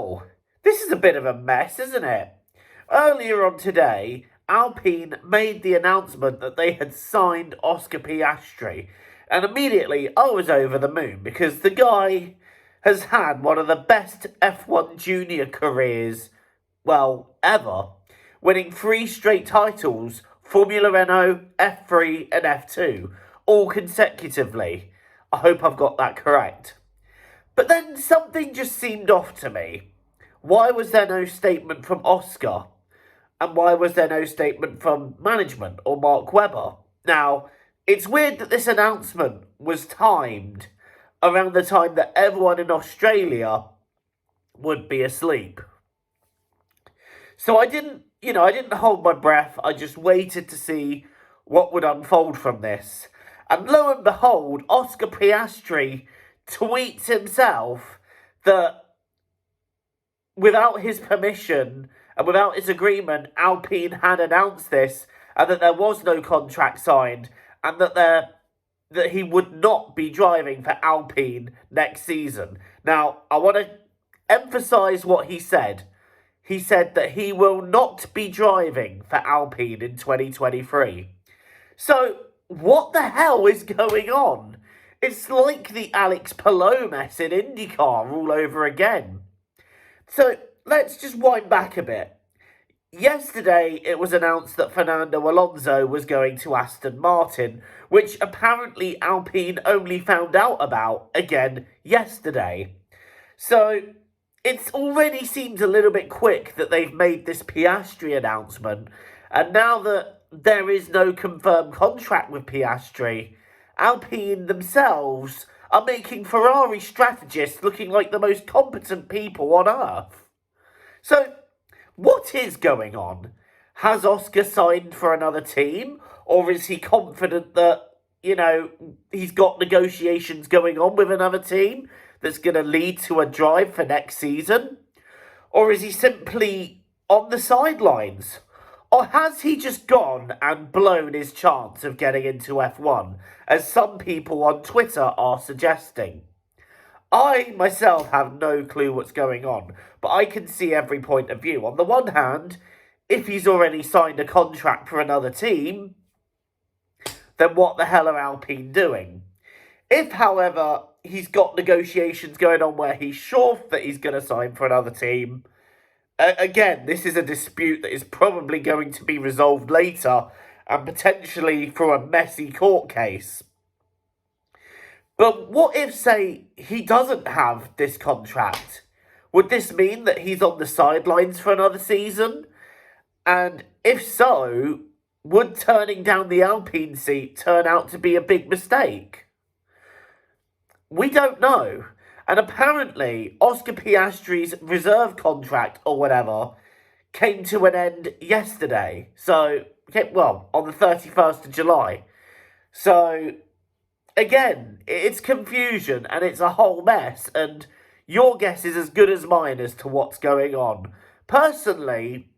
Well, this is a bit of a mess, isn't it? Earlier on today, Alpine made the announcement that they had signed Oscar Piastri, and immediately I was over the moon because the guy has had one of the best F1 junior careers, well, ever, winning 3 straight titles, Formula Renault, F3 and F2, all consecutively. I hope I've got that correct. But then something just seemed off to me. Why was there no statement from Oscar? And why was there no statement from management or Mark Webber? Now, it's weird that this announcement was timed around the time that everyone in Australia would be asleep. So I didn't hold my breath. I just waited to see what would unfold from this. And lo and behold, Oscar Piastri tweets himself that without his permission and without his agreement, Alpine had announced this and that there was no contract signed and that he would not be driving for Alpine next season. Now, I want to emphasise what he said. He said that he will not be driving for Alpine in 2023. So, what the hell is going on? It's like the Alex Palou mess in IndyCar all over again. So, let's just wind back a bit. Yesterday, it was announced that Fernando Alonso was going to Aston Martin, which apparently Alpine only found out about again yesterday. So, it already seems a little bit quick that they've made this Piastri announcement, and now that there is no confirmed contract with Piastri, Alpine themselves are making Ferrari strategists looking like the most competent people on earth. So, what is going on? Has Oscar signed for another team? Or is he confident that, he's got negotiations going on with another team that's going to lead to a drive for next season? Or is he simply on the sidelines? Or has he just gone and blown his chance of getting into F1, as some people on Twitter are suggesting? I, myself, have no clue what's going on, but I can see every point of view. On the one hand, if he's already signed a contract for another team, then what the hell are Alpine doing? If, however, he's got negotiations going on where he's sure that he's going to sign for another team, again, this is a dispute that is probably going to be resolved later and potentially through a messy court case. But what if, say, he doesn't have this contract? Would this mean that he's on the sidelines for another season? And if so, would turning down the Alpine seat turn out to be a big mistake? We don't know. And apparently, Oscar Piastri's reserve contract or whatever came to an end yesterday. So, on the 31st of July. So, again, it's confusion and it's a whole mess. And your guess is as good as mine as to what's going on. Personally,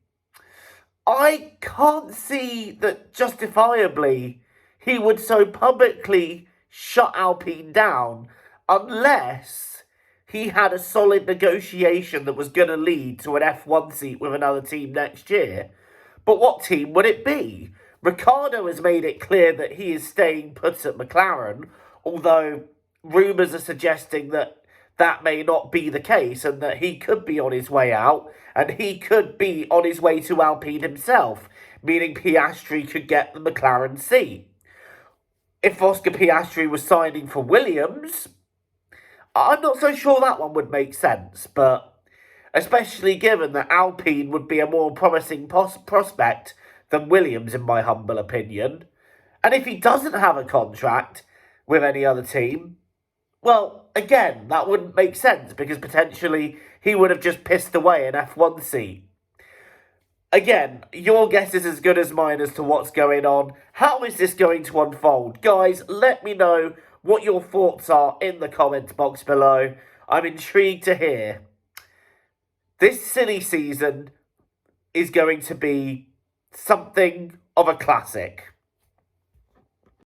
I can't see that justifiably he would so publicly shut Alpine down unless he had a solid negotiation that was going to lead to an F1 seat with another team next year. But what team would it be? Ricciardo has made it clear that he is staying put at McLaren, although rumours are suggesting that that may not be the case and that he could be on his way out and he could be on his way to Alpine himself, meaning Piastri could get the McLaren seat. If Oscar Piastri was signing for Williams, I'm not so sure that one would make sense, but especially given that Alpine would be a more promising prospect than Williams, in my humble opinion. And if he doesn't have a contract with any other team, well, again, that wouldn't make sense because potentially he would have just pissed away an F1 seat. Again, your guess is as good as mine as to what's going on. How is this going to unfold? Guys, let me know what your thoughts are in the comments box below. I'm intrigued to hear. This silly season is going to be something of a classic.